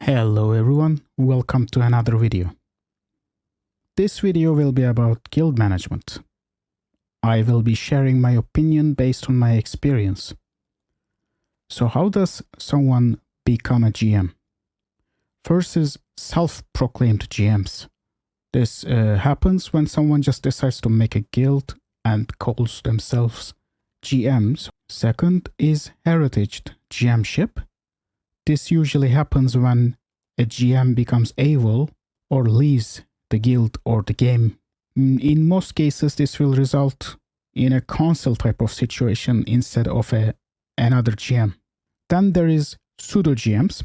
Hello everyone, welcome to another video. This video will be about guild management. I will be sharing my opinion based on my experience. So how does someone become a GM? First is self-proclaimed GMs. This happens when someone just decides to make a guild and calls themselves GMs. Second is heritaged GMship. This usually happens when a GM becomes AWOL or leaves the guild or the game. In most cases, this will result in a council type of situation instead of another GM. Then there is pseudo GMs.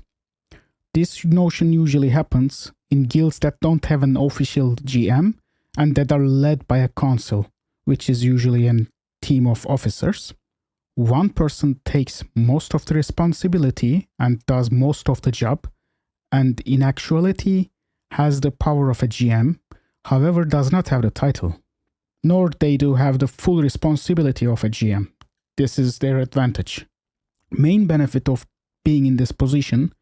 This notion usually happens in guilds that don't have an official GM and that are led by a council, which is usually a team of officers. One person takes most of the responsibility and does most of the job, and in actuality has the power of a GM, however does not have the title. Nor they do have the full responsibility of a GM. This is their advantage. Main benefit of being in this position,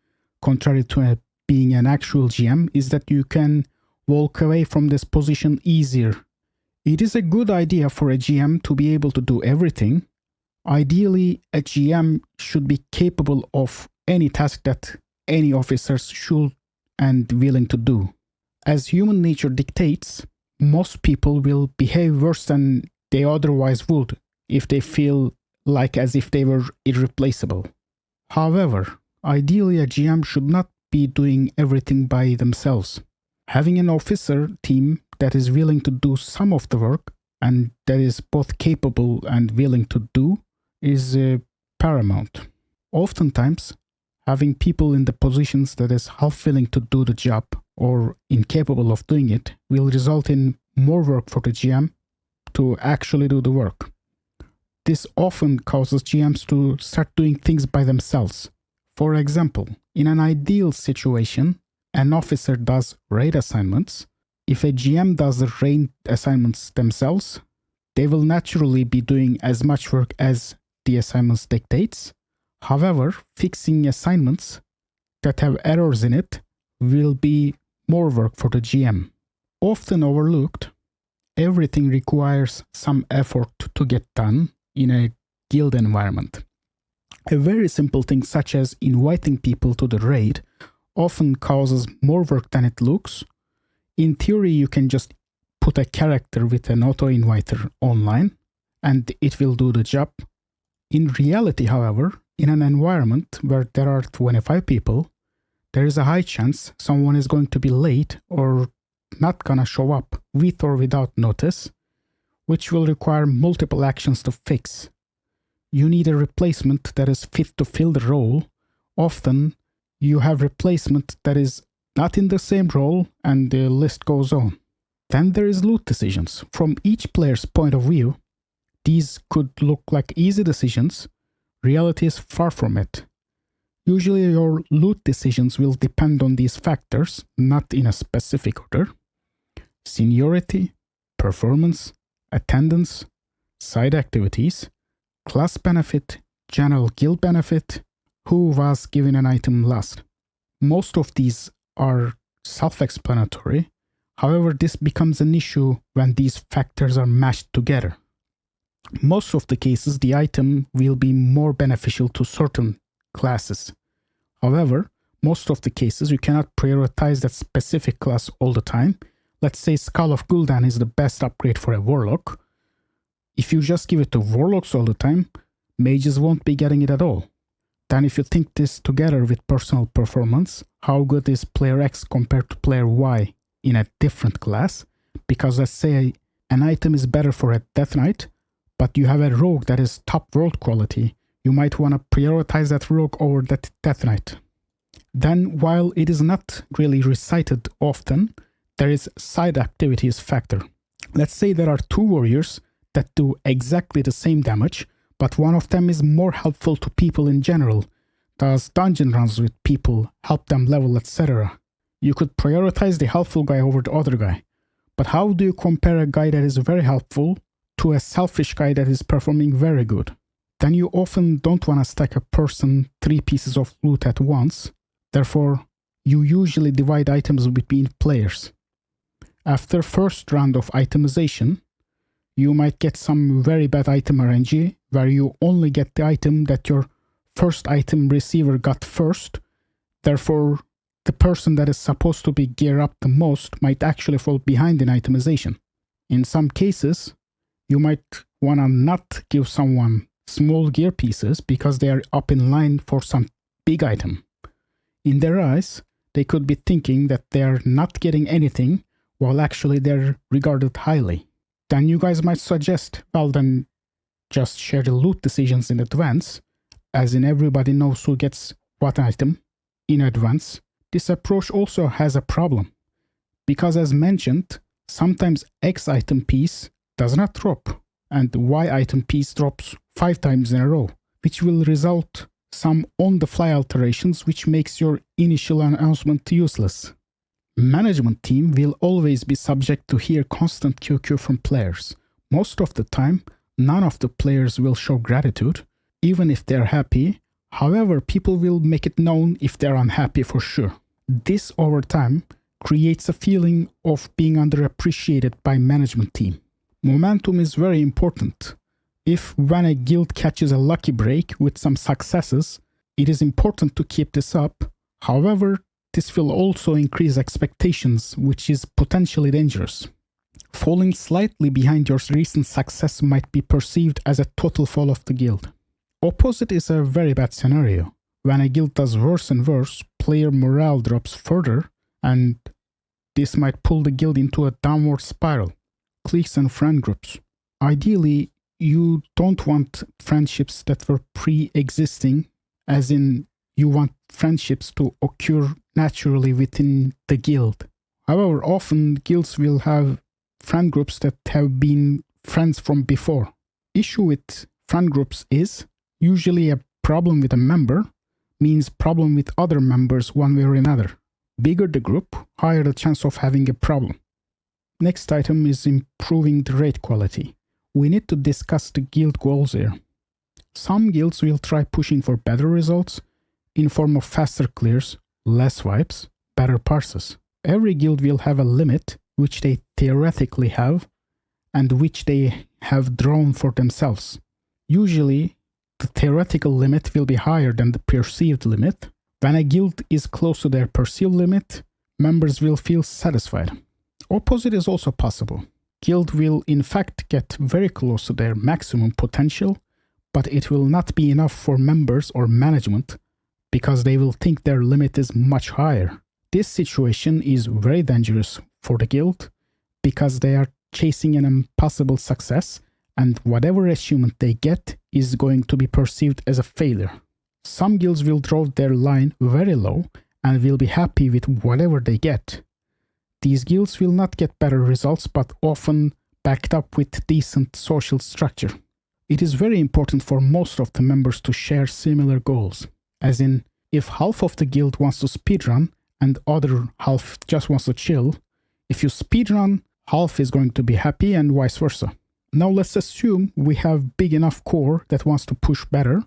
contrary to being an actual GM, is that you can walk away from this position easier. It is a good idea for a GM to be able to do everything. Ideally, a GM should be capable of any task that any officers should and willing to do. As human nature dictates, most people will behave worse than they otherwise would if they feel like as if they were irreplaceable. However, ideally a GM should not be doing everything by themselves. Having an officer team that is willing to do some of the work and that is both capable and willing to do is paramount. Oftentimes, having people in the positions that is half willing to do the job or incapable of doing it will result in more work for the GM to actually do the work. This often causes GMs to start doing things by themselves. For example, in an ideal situation, an officer does raid assignments. If a GM does the raid assignments themselves, they will naturally be doing as much work as the assignments dictates. However, fixing assignments that have errors in it will be more work for the GM. Often overlooked, everything requires some effort to get done in a guild environment. A very simple thing such as inviting people to the raid often causes more work than it looks. In theory, you can just put a character with an auto-inviter online and it will do the job. In reality, however, in an environment where there are 25 people, there is a high chance someone is going to be late or not gonna show up with or without notice, which will require multiple actions to fix. You need a replacement that is fit to fill the role. Often, you have replacement that is not in the same role, and the list goes on. Then there is loot decisions. From each player's point of view, these could look like easy decisions. Reality is far from it. Usually your loot decisions will depend on these factors, not in a specific order. Seniority, performance, attendance, side activities, class benefit, general guild benefit, who was given an item last. Most of these are self-explanatory. However, this becomes an issue when these factors are mashed together. Most of the cases, the item will be more beneficial to certain classes. However, most of the cases, you cannot prioritize that specific class all the time. Let's say Skull of Gul'dan is the best upgrade for a Warlock. If you just give it to Warlocks all the time, mages won't be getting it at all. Then if you think this together with personal performance, how good is player X compared to player Y in a different class? Because let's say an item is better for a Death Knight, but you have a rogue that is top world quality, you might want to prioritize that rogue over that Death Knight. Then, while it is not really recited often, there is side activities factor. Let's say there are two warriors that do exactly the same damage, but one of them is more helpful to people in general, does dungeon runs with people, help them level, etc. You could prioritize the helpful guy over the other guy. But how do you compare a guy that is very helpful to a selfish guy that is performing very good? Then you often don't want to stack a person 3 pieces of loot at once. Therefore, you usually divide items between players. After first round of itemization, you might get some very bad item RNG where you only get the item that your first item receiver got first. Therefore, the person that is supposed to be gear up the most might actually fall behind in itemization. In some cases, you might want to not give someone small gear pieces because they are up in line for some big item. In their eyes, they could be thinking that they are not getting anything while actually they're regarded highly. Then you guys might suggest, well then just share the loot decisions in advance, as in everybody knows who gets what item in advance. This approach also has a problem, because as mentioned, sometimes X item piece does not drop, and Y item piece drops 5 times in a row, which will result some on-the-fly alterations which makes your initial announcement useless. Management team will always be subject to hear constant QQ from players. Most of the time, none of the players will show gratitude, even if they're happy. However, people will make it known if they're unhappy for sure. This over time creates a feeling of being underappreciated by management team. Momentum is very important. If when a guild catches a lucky break with some successes, it is important to keep this up. However, this will also increase expectations, which is potentially dangerous. Falling slightly behind your recent success might be perceived as a total fall of the guild. Opposite is a very bad scenario. When a guild does worse and worse, player morale drops further, and this might pull the guild into a downward spiral. Cliques and friend groups. Ideally, you don't want friendships that were pre-existing, as in you want friendships to occur naturally within the guild. However, often guilds will have friend groups that have been friends from before. Issue with friend groups is usually a problem with a member means problem with other members one way or another. Bigger the group, higher the chance of having a problem. Next item is improving the raid quality. We need to discuss the guild goals here. Some guilds will try pushing for better results in form of faster clears, less wipes, better parses. Every guild will have a limit which they theoretically have and which they have drawn for themselves. Usually, the theoretical limit will be higher than the perceived limit. When a guild is close to their perceived limit, members will feel satisfied. Opposite is also possible. Guild will in fact get very close to their maximum potential, but it will not be enough for members or management because they will think their limit is much higher. This situation is very dangerous for the guild because they are chasing an impossible success, and whatever achievement they get is going to be perceived as a failure. Some guilds will draw their line very low and will be happy with whatever they get. These guilds will not get better results, but often backed up with decent social structure. It is very important for most of the members to share similar goals, as in, if half of the guild wants to speedrun and other half just wants to chill, if you speedrun, half is going to be happy and vice versa. Now let's assume we have big enough core that wants to push better,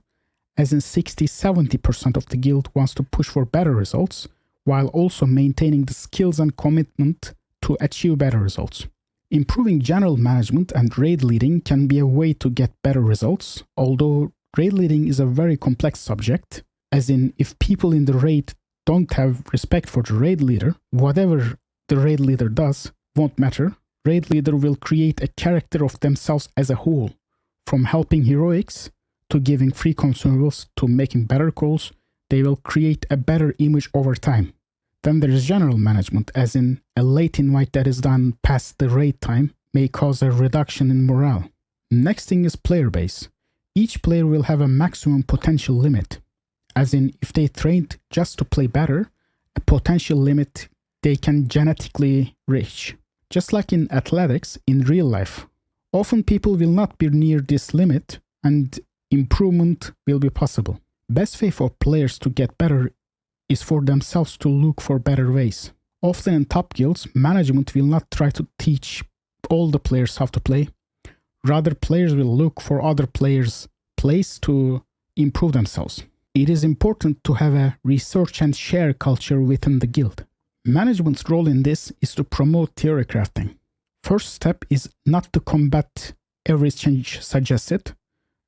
as in 60-70% of the guild wants to push for better results, while also maintaining the skills and commitment to achieve better results. Improving general management and raid leading can be a way to get better results, although raid leading is a very complex subject, as in if people in the raid don't have respect for the raid leader, whatever the raid leader does won't matter. Raid leader will create a character of themselves as a whole, from helping heroics to giving free consumables to making better calls. They will create a better image over time. Then there is general management, as in a late invite that is done past the raid time may cause a reduction in morale. Next thing is player base. Each player will have a maximum potential limit, as in if they trained just to play better, a potential limit they can genetically reach. Just like in athletics, in real life, often people will not be near this limit and improvement will be possible. Best way for players to get better is for themselves to look for better ways. Often in top guilds, management will not try to teach all the players how to play. Rather, players will look for other players' plays to improve themselves. It is important to have a research and share culture within the guild. Management's role in this is to promote theory crafting. First step is not to combat every change suggested.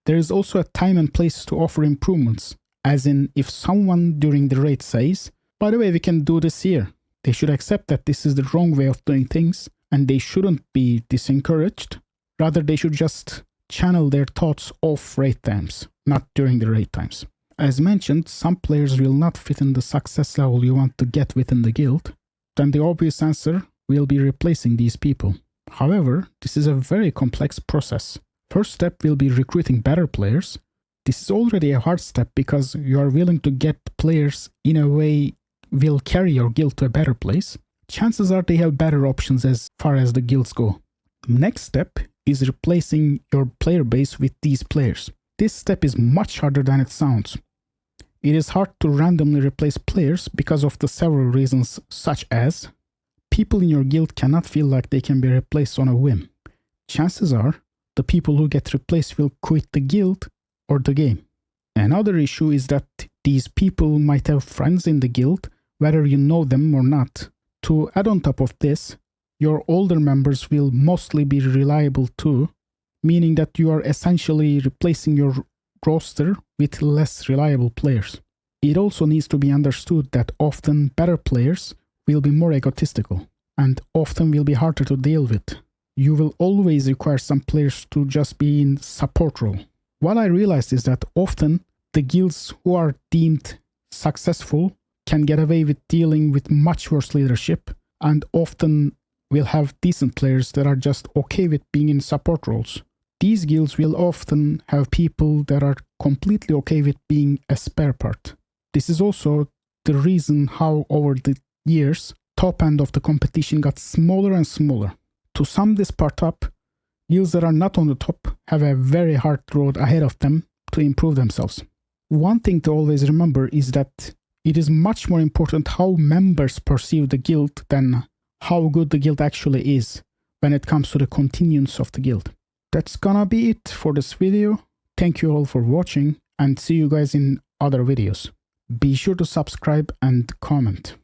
There is also a time and place to offer improvements, as in if someone during the raid says, by the way, we can do this here, they should accept that this is the wrong way of doing things and they shouldn't be disencouraged. Rather, they should just channel their thoughts off raid times, not during the raid times. As mentioned, some players will not fit in the success level you want to get within the guild. Then the obvious answer will be replacing these people. However, this is a very complex process. First step will be recruiting better players. This is already a hard step because you are willing to get players in a way will carry your guild to a better place. Chances are they have better options as far as the guilds go. Next step is replacing your player base with these players. This step is much harder than it sounds. It is hard to randomly replace players because of the several reasons, such as people in your guild cannot feel like they can be replaced on a whim. Chances are the people who get replaced will quit the guild or the game. Another issue is that these people might have friends in the guild, whether you know them or not. To add on top of this, your older members will mostly be reliable too, meaning that you are essentially replacing your roster with less reliable players. It also needs to be understood that often better players will be more egotistical and often will be harder to deal with. You will always require some players to just be in support role. What I realized is that often the guilds who are deemed successful can get away with dealing with much worse leadership and often will have decent players that are just okay with being in support roles. These guilds will often have people that are completely okay with being a spare part. This is also the reason how over the years, top end of the competition got smaller and smaller. To sum this part up, guilds that are not on the top have a very hard road ahead of them to improve themselves. One thing to always remember is that it is much more important how members perceive the guild than how good the guild actually is when it comes to the continuance of the guild. That's gonna be it for this video. Thank you all for watching and see you guys in other videos. Be sure to subscribe and comment.